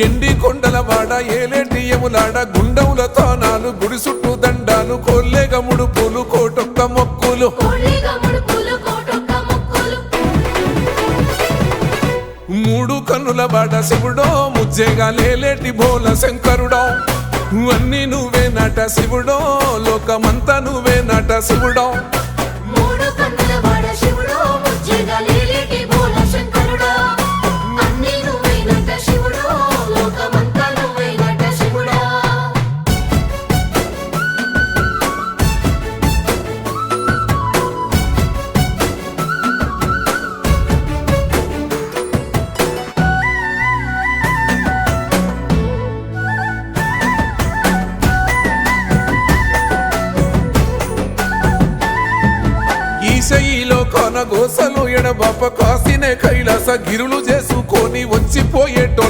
ఎండి కొండల వాడ ఏలేటి యములాడ గుండముల తానాలు గుడి చుట్టూ దండాలు కొల్లేగ ముడుపులు కోటొక్క మొక్కులు మూడు కన్నుల వాడ శివుడో ముజ్జేగా లేలేటి భోల శంకరుడో అన్నీ నువ్వే నట శివుడో లోకమంతా నువ్వే నట శివుడో ఈశయిలో కొన గోసలు ఎడబాప కాసినే కైలాస గిరులు చేసుకొని వచ్చిపోయేటో